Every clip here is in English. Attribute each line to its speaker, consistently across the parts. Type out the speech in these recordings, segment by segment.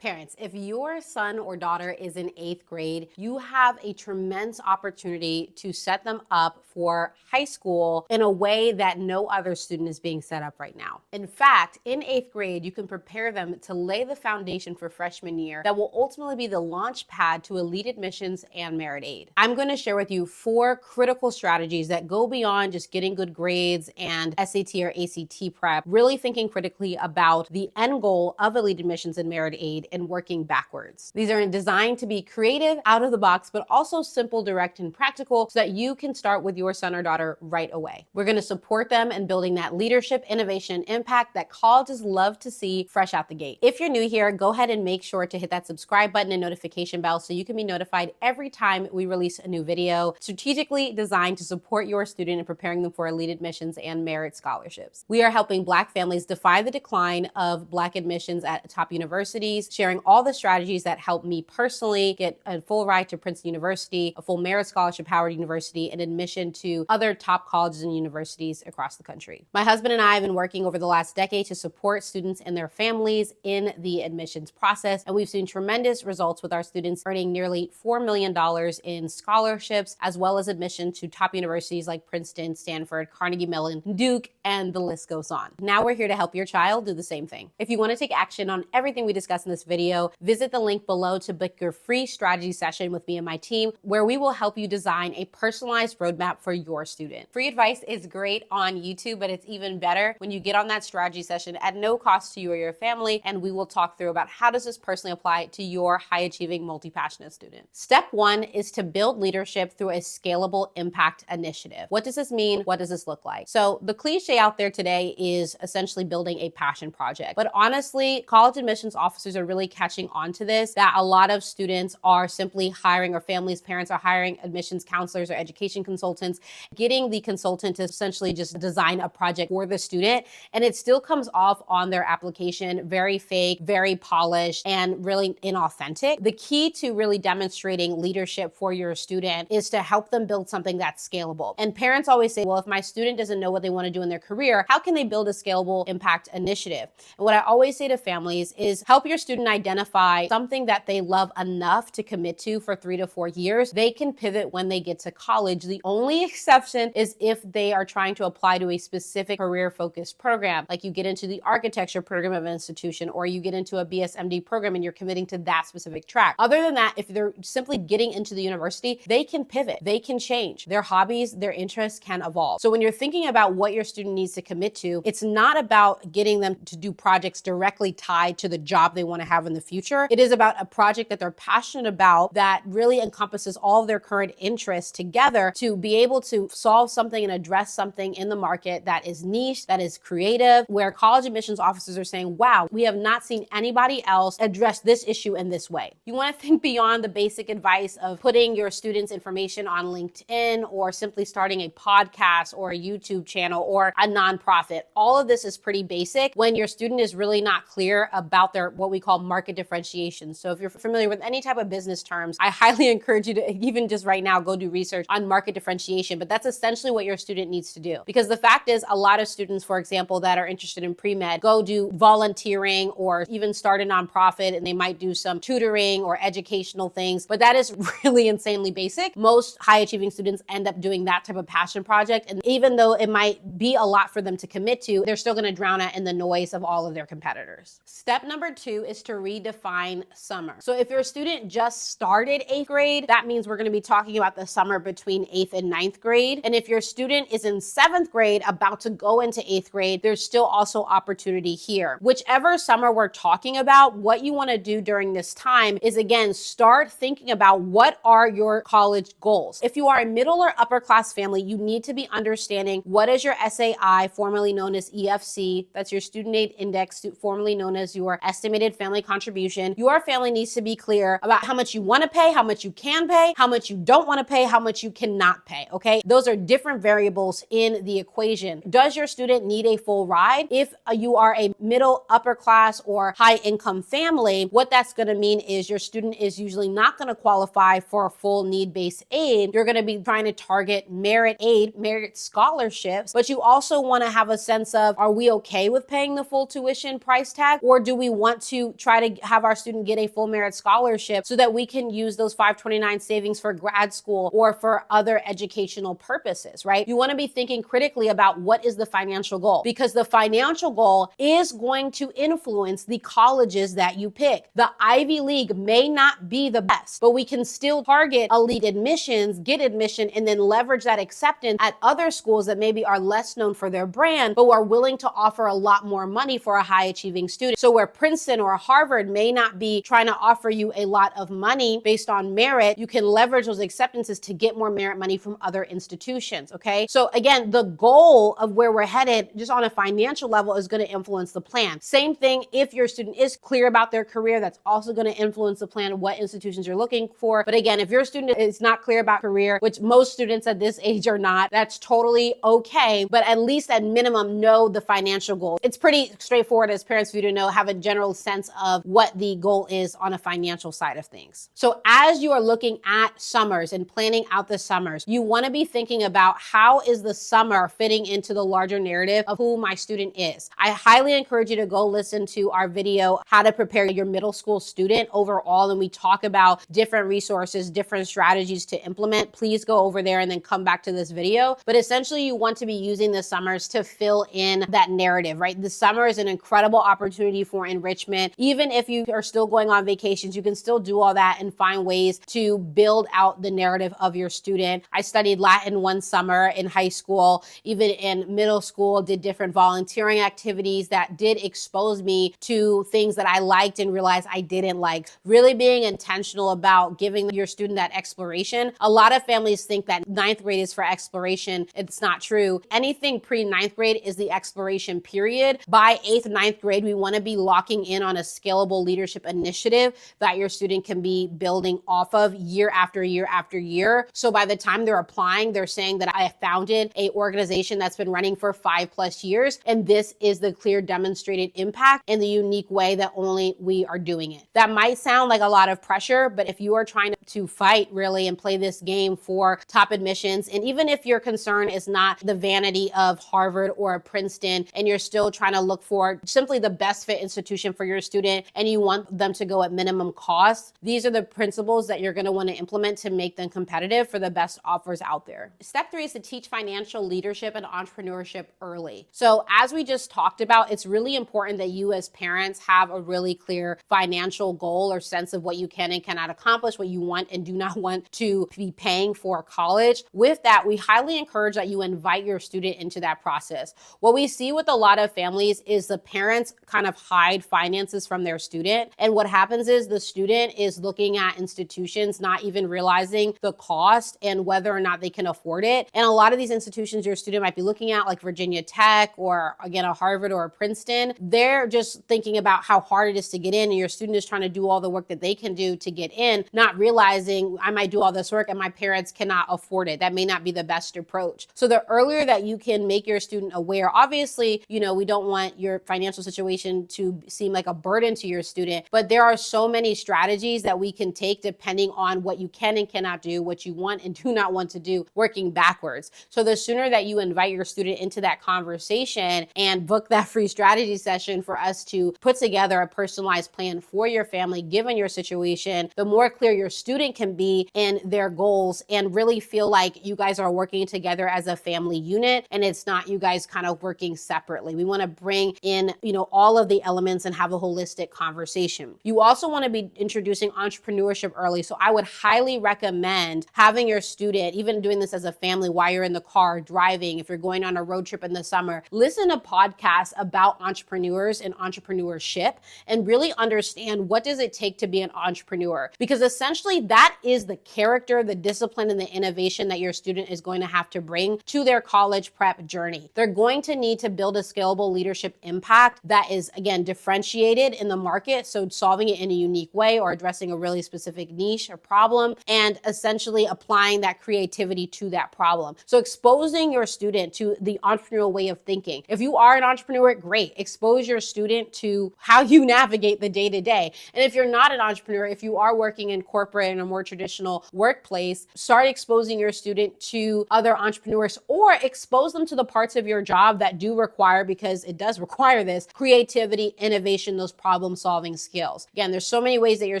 Speaker 1: Parents, if your son or daughter is in 8th grade, you have a tremendous opportunity to set them up for high school in a way that no other student is being set up right now. In fact, in 8th grade, you can prepare them to lay the foundation for freshman year that will ultimately be the launch pad to elite admissions and merit aid. I'm going to share with you 4 critical strategies that go beyond just getting good grades and SAT or ACT prep, really thinking critically about the end goal of elite admissions and merit aid and working backwards. These are designed to be creative, out of the box, but also simple, direct, and practical so that you can start with your son or daughter right away. We're going to support them in building that leadership, innovation, and impact that colleges love to see fresh out the gate. If you're new here, go ahead and make sure to hit that subscribe button and notification bell so you can be notified every time we release a new video strategically designed to support your student in preparing them for elite admissions and merit scholarships. We are helping Black families defy the decline of Black admissions at top universities, sharing all the strategies that help me personally get a full ride to Princeton University, a full merit scholarship Howard University, and admission to other top colleges and universities across the country. My husband and I have been working over the last decade to support students and their families in the admissions process, and we've seen tremendous results with our students earning nearly $4 million in scholarships, as well as admission to top universities like Princeton, Stanford, Carnegie Mellon, Duke, and the list goes on. Now we're here to help your child do the same thing. If you want to take action on everything we discussed in this video, visit the link below to book your free strategy session with me and my team, where we will help you design a personalized roadmap for your student. Free advice is great on YouTube, but it's even better when you get on that strategy session at no cost to you or your family, and we will talk through about how does this personally apply to your high-achieving, multi-passionate student. Step 1 is to build leadership through a scalable impact initiative. What does this mean? What does this look like? So the cliche out there today is essentially building a passion project, but honestly, college admissions officers are really catching on to this, that a lot of students are simply hiring, or families, parents are hiring admissions counselors or education consultants, getting the consultant to essentially just design a project for the student, and it still comes off on their application very fake, very polished, and really inauthentic. The key to really demonstrating leadership for your student is to help them build something that's scalable. And parents always say, well, if my student doesn't know what they want to do in their career, how can they build a scalable impact initiative? And what I always say to families is help your student identify something that they love enough to commit to for 3 to 4 years. They can pivot when they get to college. The only exception is if they are trying to apply to a specific career-focused program, like you get into the architecture program of an institution, or you get into a BSMD program and you're committing to that specific track. Other than that, if they're simply getting into the university, they can pivot, they can change. Their hobbies, their interests can evolve. So when you're thinking about what your student needs to commit to, it's not about getting them to do projects directly tied to the job they want to have in the future. It is about a project that they're passionate about that really encompasses all of their current interests together to be able to solve something and address something in the market that is niche, that is creative, where college admissions officers are saying, wow, we have not seen anybody else address this issue in this way. You want to think beyond the basic advice of putting your students' information on LinkedIn or simply starting a podcast or a YouTube channel or a nonprofit. All of this is pretty basic when your student is really not clear about their what we call market differentiation. So if you're familiar with any type of business terms, I highly encourage you to even just right now go do research on market differentiation, but that's essentially what your student needs to do. Because the fact is, a lot of students, for example, that are interested in pre-med go do volunteering or even start a nonprofit, and they might do some tutoring or educational things, but that is really insanely basic. Most high achieving students end up doing that type of passion project, and even though it might be a lot for them to commit to, they're still going to drown out in the noise of all of their competitors. Step number 2 is to redefine summer. So if your student just started 8th grade, that means we're going to be talking about the summer between 8th and 9th grade. And if your student is in 7th grade about to go into 8th grade, there's still also opportunity here. Whichever summer we're talking about, what you want to do during this time is, again, start thinking about what are your college goals. If you are a middle or upper class family, you need to be understanding what is your SAI, formerly known as EFC, that's your student aid index, formerly known as your estimated family contribution. Your family needs to be clear about how much you want to pay, how much you can pay, how much you don't want to pay, how much you cannot pay, okay? Those are different variables in the equation. Does your student need a full ride? If you are a middle, upper class, or high income family, what that's going to mean is your student is usually not going to qualify for a full need-based aid. You're going to be trying to target merit aid, merit scholarships, but you also want to have a sense of, are we okay with paying the full tuition price tag, or do we want to try try to have our student get a full merit scholarship so that we can use those 529 savings for grad school or for other educational purposes, right? You want to be thinking critically about what is the financial goal, because the financial goal is going to influence the colleges that you pick. The Ivy League may not be the best, but we can still target elite admissions, get admission, and then leverage that acceptance at other schools that maybe are less known for their brand, but are willing to offer a lot more money for a high achieving student. So where Princeton or Harvard may not be trying to offer you a lot of money based on merit, you can leverage those acceptances to get more merit money from other institutions, okay? So again, the goal of where we're headed just on a financial level is going to influence the plan. Same thing if your student is clear about their career, that's also going to influence the plan, what institutions you're looking for. But again, if your student is not clear about career, which most students at this age are not, that's totally okay. But at least at minimum, know the financial goal. It's pretty straightforward as parents for you to know, have a general sense of what the goal is on a financial side of things. So as you are looking at summers and planning out the summers, you want to be thinking about how is the summer fitting into the larger narrative of who my student is. I highly encourage you to go listen to our video, How to Prepare Your Middle School Student overall, and we talk about different resources, different strategies to implement. Please go over there and then come back to this video. But essentially, you want to be using the summers to fill in that narrative, right? The summer is an incredible opportunity for enrichment. Even if you are still going on vacations, you can still do all that and find ways to build out the narrative of your student. I studied Latin one summer in high school, even in middle school, did different volunteering activities that did expose me to things that I liked and realized I didn't like. Really being intentional about giving your student that exploration. A lot of families think that ninth grade is for exploration. It's not true. Anything pre-ninth grade is the exploration period. By 8th, 9th grade, we want to be locking in on a scalable leadership initiative that your student can be building off of year after year after year. So by the time they're applying, they're saying that I founded an organization that's been running for 5+ years, and this is the clear demonstrated impact in the unique way that only we are doing it. That might sound like a lot of pressure, but if you are trying to fight really and play this game for top admissions, and even if your concern is not the vanity of Harvard or Princeton, and you're still trying to look for simply the best fit institution for your student, and you want them to go at minimum cost, these are the principles that you're going to want to implement to make them competitive for the best offers out there. Step 3 is to teach financial leadership and entrepreneurship early. So as we just talked about, it's really important that you as parents have a really clear financial goal or sense of what you can and cannot accomplish, what you want and do not want to be paying for college. With that, we highly encourage that you invite your student into that process. What we see with a lot of families is the parents kind of hide finances from their student. And what happens is the student is looking at institutions, not even realizing the cost and whether or not they can afford it. And a lot of these institutions your student might be looking at, like Virginia Tech or again, a Harvard or a Princeton, they're just thinking about how hard it is to get in, and your student is trying to do all the work that they can do to get in, not realizing I might do all this work and my parents cannot afford it. That may not be the best approach. So the earlier that you can make your student aware, obviously, we don't want your financial situation to seem like a burden to your student, but there are so many strategies that we can take depending on what you can and cannot do, what you want and do not want to do, working backwards. So the sooner that you invite your student into that conversation and book that free strategy session for us to put together a personalized plan for your family, given your situation, the more clear your student can be in their goals and really feel like you guys are working together as a family unit and it's not you guys kind of working separately. We want to bring in, all of the elements and have a holistic conversation. You also want to be introducing entrepreneurship early. So I would highly recommend having your student, even doing this as a family while you're in the car driving, if you're going on a road trip in the summer, listen to podcasts about entrepreneurs and entrepreneurship and really understand what does it take to be an entrepreneur, because essentially that is the character, the discipline, and the innovation that your student is going to have to bring to their college prep journey. They're going to need to build a scalable leadership impact that is, again, differentiated in the market, so solving it in a unique way or addressing a really specific niche or problem, and essentially applying that creativity to that problem. So exposing your student to the entrepreneurial way of thinking. If you are an entrepreneur, great. Expose your student to how you navigate the day-to-day. And if you're not an entrepreneur, if you are working in corporate right, in a more traditional workplace, start exposing your student to other entrepreneurs, or expose them to the parts of your job that do require, because it does require this, creativity, innovation, those problem solving skills. Again, there's so many ways that your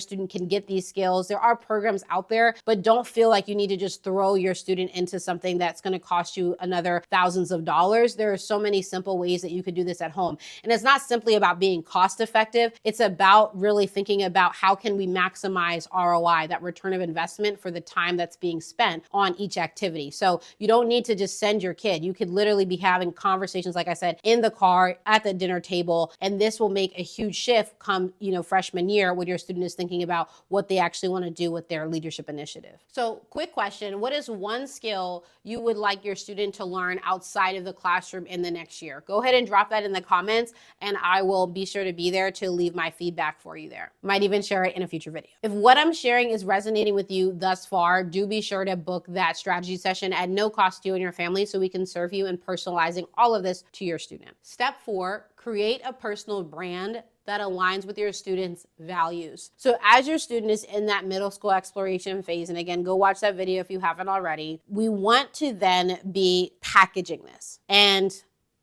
Speaker 1: student can get these skills. There are programs out there, but don't feel like you need to just throw your student into something that's going to cost you another thousands of dollars. There are so many simple ways that you could do this at home. And it's not simply about being cost effective. It's about really thinking about how can we maximize ROI, that return of investment for the time that's being spent on each activity. So you don't need to just send your kid. You could literally be having conversations, like I said, in the car, at the dinner table, and this will make a huge shift come, freshman year, when your student is thinking about what they actually want to do with their leadership initiative. So quick question, what is one skill you would like your student to learn outside of the classroom in the next year? Go ahead and drop that in the comments, and I will be sure to be there to leave my feedback for you there. Might even share it in a future video. If what I'm sharing is resonating with you thus far, do be sure to book that strategy session at no cost to you and your family, so we can serve you in personalizing all of this to your student. Step 4, create a personal brand that aligns with your students' values. So as your student is in that middle school exploration phase, and again, go watch that video if you haven't already, we want to then be packaging this. And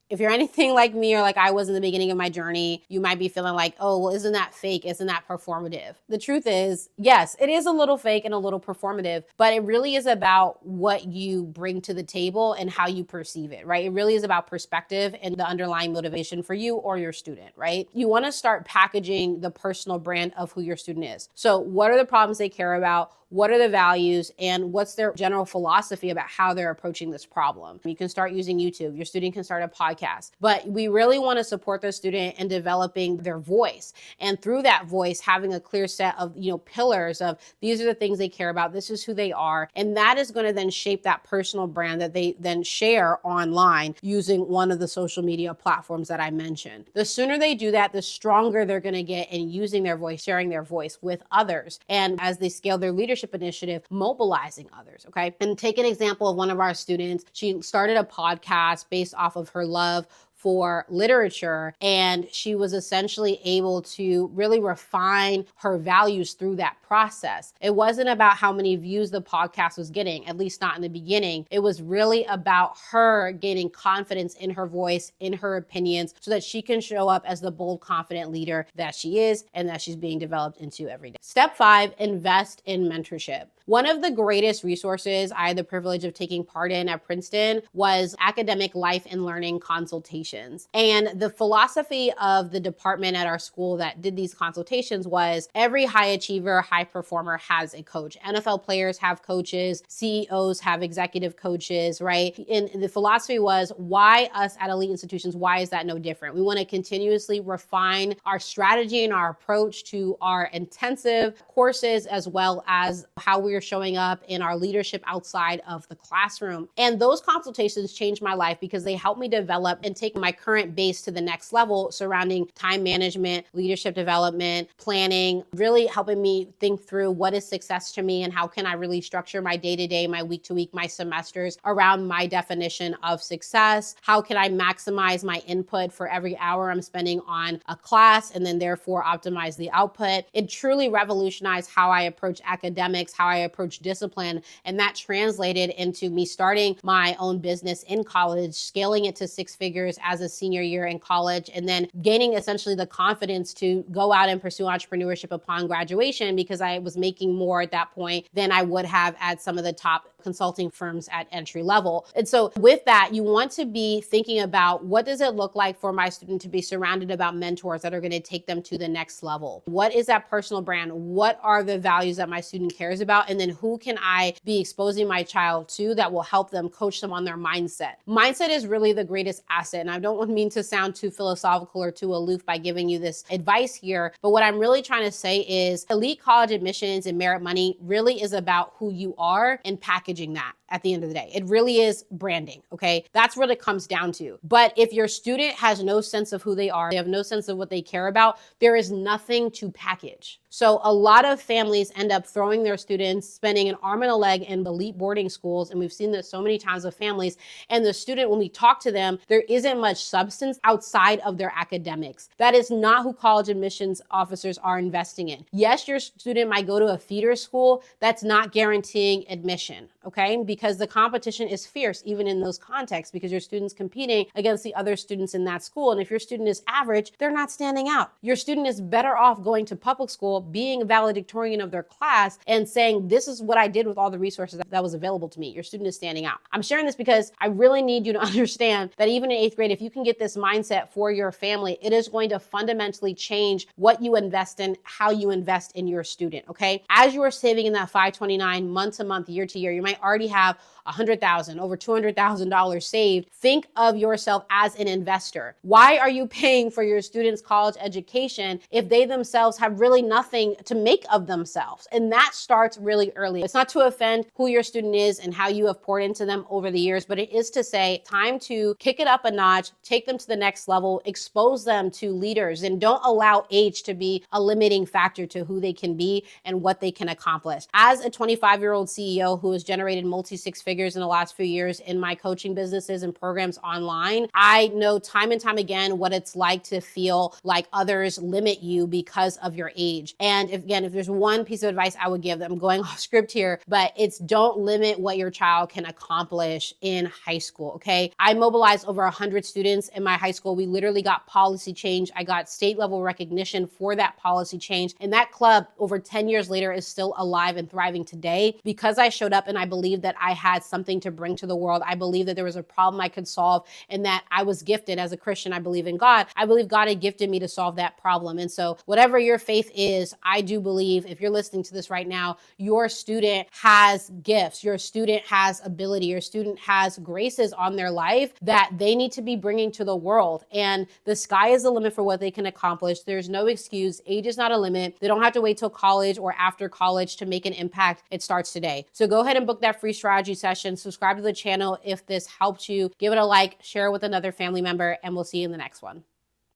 Speaker 1: if you're anything like me, or like I was in the beginning of my journey, you might be feeling like, oh, well, isn't that fake? Isn't that performative? The truth is, yes, it is a little fake and a little performative, but it really is about what you bring to the table and how you perceive it, right? It really is about perspective and the underlying motivation for you or your student, right? You want to start packaging the personal brand of who your student is. So what are the problems they care about? What are the values, and what's their general philosophy about how they're approaching this problem? You can start using YouTube. Your student can start a podcast, but we really want to support the student in developing their voice. And through that voice, having a clear set of, pillars of these are the things they care about. This is who they are. And that is going to then shape that personal brand that they then share online using one of the social media platforms that I mentioned. The sooner they do that, the stronger they're going to get in using their voice, sharing their voice with others. And as they scale their leadership initiative, mobilizing others, okay? And take an example of one of our students. She started a podcast based off of her love for literature, and she was essentially able to really refine her values through that process. It wasn't about how many views the podcast was getting, at least not in the beginning. It was really about her gaining confidence in her voice, in her opinions, so that she can show up as the bold, confident leader that she is and that she's being developed into every day. Step 5, invest in mentorship. One of the greatest resources I had the privilege of taking part in at Princeton was academic life and learning consultations. And the philosophy of the department at our school that did these consultations was every high achiever, high performer has a coach. NFL players have coaches, CEOs have executive coaches, right? And the philosophy was, why us at elite institutions? Why is that no different? We want to continuously refine our strategy and our approach to our intensive courses, as well as how we're showing up in our leadership outside of the classroom. And those consultations changed my life because they helped me develop and take my current base to the next level surrounding time management, leadership development, planning, really helping me think through what is success to me and how can I really structure my day-to-day, my week-to-week, my semesters around my definition of success. How can I maximize my input for every hour I'm spending on a class and then therefore optimize the output? It truly revolutionized how I approach academics, how I approach discipline, and that translated into me starting my own business in college, scaling it to 6 figures as a senior year in college, and then gaining essentially the confidence to go out and pursue entrepreneurship upon graduation, because I was making more at that point than I would have at some of the top consulting firms at entry level. And so with that, you want to be thinking about, what does it look like for my student to be surrounded about mentors that are going to take them to the next level? What is that personal brand? What are the values that my student cares about? And then who can I be exposing my child to that will help them, coach them on their mindset? Mindset is really the greatest asset. And I don't mean to sound too philosophical or too aloof by giving you this advice here, but what I'm really trying to say is elite college admissions and merit money really is about who you are and packaging that. at the end of the day. It really is branding, okay? That's what it comes down to. But if your student has no sense of who they are, they have no sense of what they care about, there is nothing to package. So a lot of families end up throwing their students, spending an arm and a leg in elite boarding schools, and we've seen this so many times with families, and the student, when we talk to them, there isn't much substance outside of their academics. That is not who college admissions officers are investing in. Yes, your student might go to a feeder school. That's not guaranteeing admission, okay? Because the competition is fierce, even in those contexts, because your student's competing against the other students in that school. And if your student is average, they're not standing out. Your student is better off going to public school, being a valedictorian of their class, and saying, this is what I did with all the resources that was available to me. Your student is standing out. I'm sharing this because I really need you to understand that even in 8th grade, if you can get this mindset for your family, it is going to fundamentally change what you invest in, how you invest in your student, okay? As you are saving in that 529 month to month, year to year, you might already have $100,000, over $200,000 saved. Think of yourself as an investor. Why are you paying for your students' college education if they themselves have really nothing to make of themselves? And that starts really early. It's not to offend who your student is and how you have poured into them over the years, but it is to say, time to kick it up a notch, take them to the next level, expose them to leaders, and don't allow age to be a limiting factor to who they can be and what they can accomplish. As a 25-year-old CEO who has generated multi-six figures in the last few years in my coaching businesses and programs online, I know time and time again what it's like to feel like others limit you because of your age. And if there's one piece of advice I would give them, I'm going off script here, but it's don't limit what your child can accomplish in high school, okay? I mobilized over 100 students in my high school. We literally got policy change. I got state level recognition for that policy change. And that club over 10 years later is still alive and thriving today because I showed up and I believed that I had something to bring to the world. I believe that there was a problem I could solve and that I was gifted as a Christian. I believe in God. I believe God had gifted me to solve that problem. And so whatever your faith is, I do believe if you're listening to this right now, your student has gifts, your student has ability, your student has graces on their life that they need to be bringing to the world. And the sky is the limit for what they can accomplish. There's no excuse. Age is not a limit. They don't have to wait till college or after college to make an impact. It starts today. So go ahead and book that free strategy session. Subscribe to the channel if this helped you. Give it a like, share it with another family member, and we'll see you in the next one.